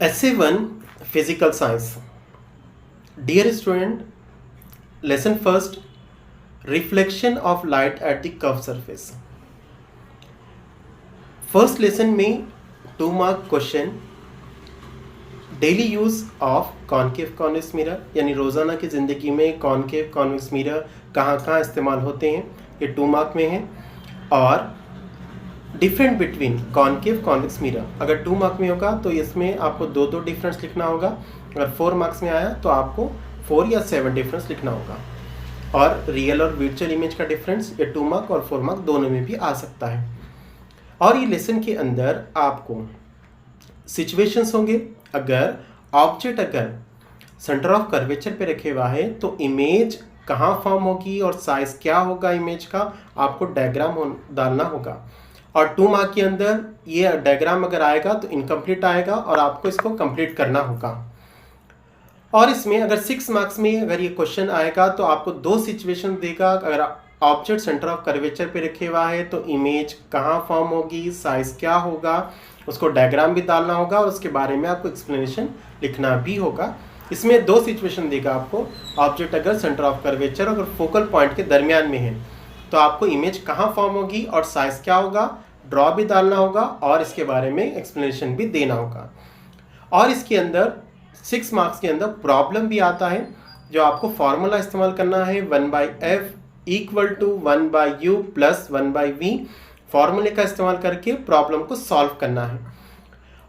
Essay 1 Physical Science. Dear student, lesson first, reflection of light at the curved surface. First lesson में 2 mark question, daily use of concave convex mirror, यानी रोजाना की जिंदगी में concave convex mirror कहाँ कहाँ इस्तेमाल होते हैं, ये 2 मार्क में है। और different between concave convex mirror अगर 2 मार्क में होगा तो इसमें आपको 2 डिफरेंस लिखना होगा। अगर 4 मार्क्स में आया तो आपको 4 या 7 डिफरेंस लिखना होगा। और रियल और वर्चुअल इमेज का डिफरेंस ये 2 मार्क और 4 मार्क दोनों में भी आ सकता है। और ये लेसन के अंदर आपको सिचुएशंस होंगे। अगर ऑब्जेक्ट अगर सेंटर ऑफ कर्वेचर पे रखे हुआ है तो इमेज कहाँ फॉर्म होगी और साइज क्या होगा इमेज का, आपको डायग्राम डालना होगा। और 2 मार्क के अंदर ये डायग्राम अगर आएगा तो इनकम्प्लीट आएगा और आपको इसको कंप्लीट करना होगा। और इसमें अगर 6 मार्क्स में अगर ये क्वेश्चन आएगा तो आपको 2 सिचुएशन देगा। अगर ऑब्जेक्ट सेंटर ऑफ कर्वेचर पे रखे हुआ है तो इमेज कहाँ फॉर्म होगी, साइज क्या होगा, उसको डायग्राम भी डालना होगा और उसके बारे में आपको एक्सप्लेनेशन लिखना भी होगा। इसमें 2 सिचुएशन देगा आपको। ऑब्जेक्ट अगर सेंटर ऑफ कर्वेचर अगर फोकल पॉइंट के दरमियान में है तो आपको इमेज कहाँ फॉर्म होगी और साइज क्या होगा, ड्रॉ भी डालना होगा और इसके बारे में एक्सप्लेनेशन भी देना होगा। और इसके अंदर 6 मार्क्स के अंदर प्रॉब्लम भी आता है, जो आपको फॉर्मूला इस्तेमाल करना है 1/f = 1/u + 1/v। फॉर्मूले का इस्तेमाल करके प्रॉब्लम को सॉल्व करना है।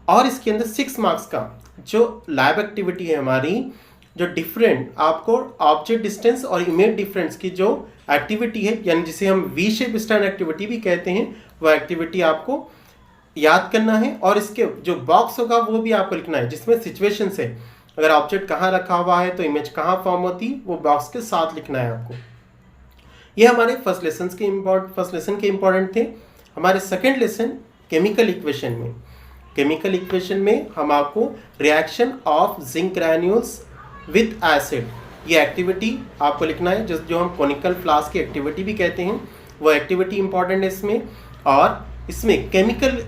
और इसके अंदर 6 मार्क्स का जो लैब एक्टिविटी है हमारी, जो डिफरेंट आपको ऑब्जेक्ट डिस्टेंस और इमेज डिफरेंस की जो एक्टिविटी है, यानी जिसे हम वी शेप स्टैंड एक्टिविटी भी कहते हैं, वह एक्टिविटी आपको याद करना है। और इसके जो बॉक्स होगा वो भी आपको लिखना है, जिसमें सिचुएशन से अगर ऑब्जेक्ट कहाँ रखा हुआ है तो इमेज कहाँ फॉर्म होती, वो बॉक्स के साथ लिखना है आपको। ये हमारे फर्स्ट लेसन के इम्पोर्टेंट थे। हमारे सेकेंड लेसन केमिकल इक्वेशन में हम आपको reaction of zinc granules with acid, ये एक्टिविटी आपको लिखना है, जो हम कोनिकल फ्लास्क की एक्टिविटी भी कहते हैं, वो एक्टिविटी इंपॉर्टेंट है इसमें। और इसमें केमिकल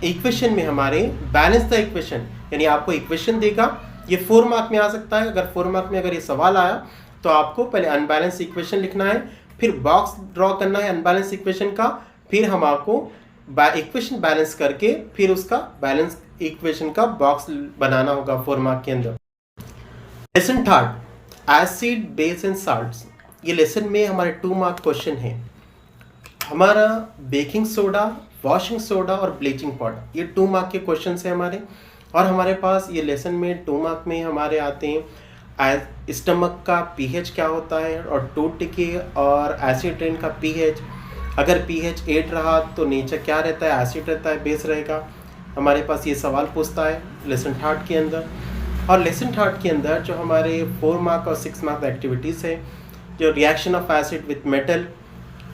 इक्वेशन में हमारे बैलेंस द इक्वेशन, यानी आपको इक्वेशन देगा। ये 4 मार्क में आ सकता है। अगर 4 मार्क में अगर ये सवाल आया तो आपको पहले अनबैलेंस इक्वेशन लिखना है, फिर बॉक्स ड्रॉ करना है अनबैलेंस इक्वेशन का, फिर हम आपको इक्वेशन बैलेंस करके फिर उसका बैलेंस इक्वेशन का बॉक्स बनाना होगा 4 मार्क के अंदर। Lesson 3 acid, base and salts. ये लेसन में हमारे 2 मार्क क्वेश्चन है। हमारा बेकिंग सोडा, वॉशिंग सोडा और ब्लीचिंग पाउडर, ये 2 मार्क के क्वेश्चन है हमारे। और हमारे पास ये लेसन में 2 मार्क में हमारे आते हैं स्टमक का पीएच क्या होता है, और टूथ के और एसिड ट्रेन का पीएच। अगर पीएच 8 रहा तो नेचर क्या रहता है, एसिड रहता है, बेस रहेगा। हमारे पास ये सवाल पूछता है लेसन 3 के अंदर। और लेसन 3 के अंदर जो हमारे 4 मार्क और 6 मार्क एक्टिविटीज़ है, जो reaction of acid with metal,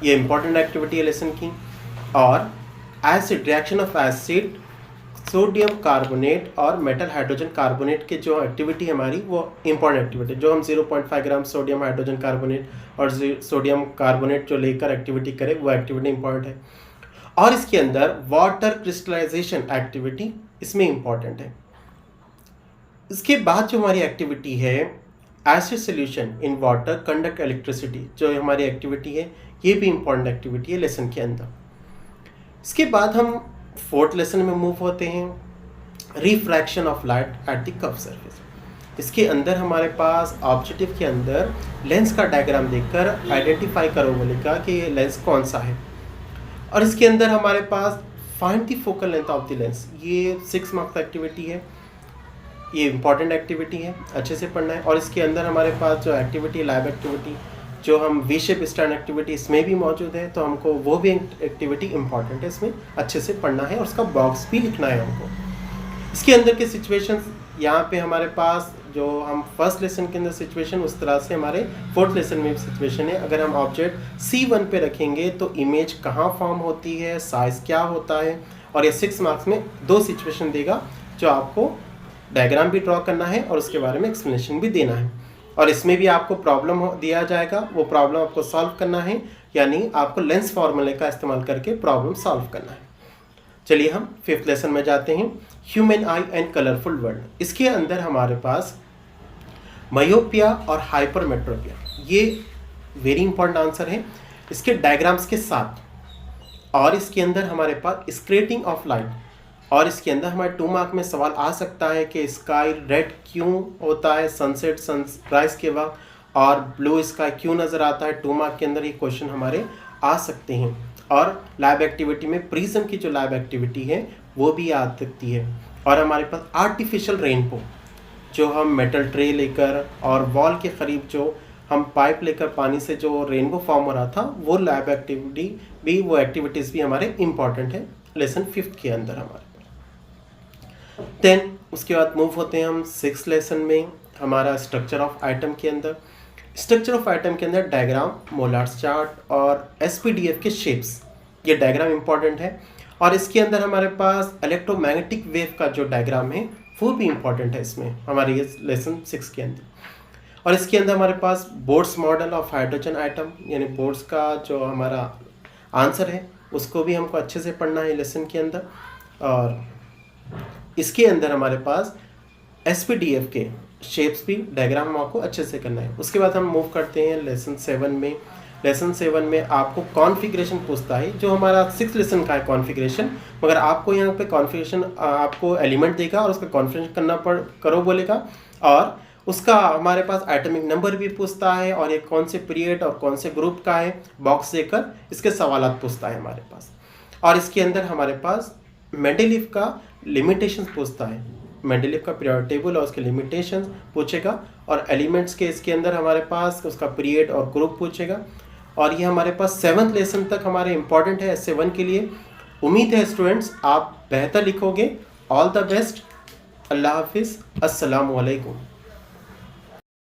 ये इंपॉर्टेंट एक्टिविटी है लेसन की। और acid, reaction of acid, sodium carbonate और मेटल हाइड्रोजन कार्बोनेट के जो एक्टिविटी हमारी, वो इंपॉर्टेंट एक्टिविटी, जो हम 0.5 ग्राम सोडियम हाइड्रोजन कार्बोनेट और सोडियम कार्बोनेट जो लेकर एक्टिविटी करें, वो एक्टिविटी इंपॉर्टेंट है। और इसके अंदर वाटर क्रिस्टलाइजेशन एक्टिविटी इसमें इंपॉर्टेंट है। इसके बाद जो हमारी एक्टिविटी है acid solution in water conduct electricity, जो हमारी एक्टिविटी है, ये भी इंपॉर्टेंट एक्टिविटी है लेसन के अंदर। इसके बाद हम 4th लेसन में मूव होते हैं, refraction of light at the curve surface. इसके अंदर हमारे पास ऑब्जेक्टिव के अंदर लेंस का डायग्राम देखकर आइडेंटिफाई करो बोलेगा कि ये लेंस कौन सा है। और इसके अंदर हमारे पास find the focal length of the lens, ये 6 मार्क्स एक्टिविटी है, ये इंपॉर्टेंट एक्टिविटी है, अच्छे से पढ़ना है। और इसके अंदर हमारे पास जो एक्टिविटी लैब एक्टिविटी, जो हम वी शेप स्टैंड एक्टिविटी, इसमें भी मौजूद है, तो हमको वो भी एक्टिविटी इंपॉर्टेंट है, इसमें अच्छे से पढ़ना है और उसका बॉक्स भी लिखना है हमको। इसके अंदर के सिचुएशंस यहाँ पे हमारे पास, जो हम फर्स्ट लेसन के अंदर सिचुएशन, उस तरह से हमारे 4th लेसन में भी सिचुएशन है। अगर हम ऑब्जेक्ट C1 पे रखेंगे तो इमेज कहाँ फॉर्म होती है, साइज क्या होता है। और ये 6 मार्क्स में 2 सिचुएशन देगा, जो आपको डायग्राम भी ड्रॉ करना है और उसके बारे में एक्सप्लेनेशन भी देना है। और इसमें भी आपको प्रॉब्लम दिया जाएगा, वो प्रॉब्लम आपको सॉल्व करना है, यानी आपको लेंस फार्मूले का इस्तेमाल करके प्रॉब्लम सॉल्व करना है। चलिए हम 5th लेसन में जाते हैं, human I and colourful world. इसके अंदर हमारे पास मायोपिया और हाइपरमेट्रोपिया, ये वेरी इंपॉर्टेंट आंसर है इसके डायग्राम्स के साथ। और इसके अंदर हमारे पास स्क्रेटिंग ऑफ लाइट, और इसके अंदर हमारे 2 मार्क में सवाल आ सकता है कि स्काई रेड क्यों होता है सनसेट सनराइज के वक्त, और ब्लू स्काई क्यों नज़र आता है। 2 मार्क के अंदर ये क्वेश्चन हमारे आ सकते हैं। और लैब एक्टिविटी में प्रिज्म की जो लैब एक्टिविटी है वो भी आ सकती है। और हमारे पास आर्टिफिशियल रेनबो, जो हम मेटल ट्रे लेकर और वॉल के करीब जो हम पाइप लेकर पानी से जो रेनबो फॉर्म हो रहा था, वो लैब एक्टिविटी भी, वो एक्टिविटीज़ भी हमारे इम्पॉर्टेंट है लेसन 5th के अंदर हमारे। देन उसके बाद मूव होते हैं हम 6th लेसन में, हमारा स्ट्रक्चर ऑफ आइटम के अंदर। स्ट्रक्चर ऑफ आइटम के अंदर डायग्राम, मोलार्स चार्ट और SPDF के शेप्स, ये डायग्राम इम्पॉर्टेंट है। और इसके अंदर हमारे पास इलेक्ट्रोमैग्नेटिक वेव का जो डायग्राम है वो भी इम्पॉर्टेंट है इसमें हमारे ये लेसन 6 के अंदर। और इसके अंदर हमारे पास Bohr's model of hydrogen atom, यानी बोर्ड्स का जो हमारा आंसर है उसको भी हमको अच्छे से पढ़ना है लेसन के अंदर। और इसके अंदर हमारे पास SPDF के शेप्स भी, डायग्राम आपको अच्छे से करना है। उसके बाद हम मूव करते हैं लेसन 7 में। लेसन 7 में आपको कॉन्फ़िगरेशन पूछता है, जो हमारा 6th लेसन का है कॉन्फ़िगरेशन, मगर आपको यहाँ पे कॉन्फ़िगरेशन आपको एलिमेंट देगा और उसका कॉन्फ़िगरेशन करो बोलेगा। और उसका हमारे पास एटॉमिक नंबर भी पूछता है, और ये कौन से पीरियड और कौन से ग्रुप का है बॉक्स देकर इसके सवालात पूछता है हमारे पास। और इसके अंदर हमारे पास मेंडेलीव का लिमिटेशंस पूछता है, मेंडेलीव का पीरियोडिक टेबल और उसके लिमिटेशंस पूछेगा। और एलिमेंट्स के इसके अंदर हमारे पास उसका पीरियड और ग्रुप पूछेगा। और ये हमारे पास 7th लेसन तक हमारे इंपॉर्टेंट है essay 1 के लिए। उम्मीद है स्टूडेंट्स आप बेहतर लिखोगे। All the best. अल्लाह हाफिज़। अस्सलामु अलैकुम।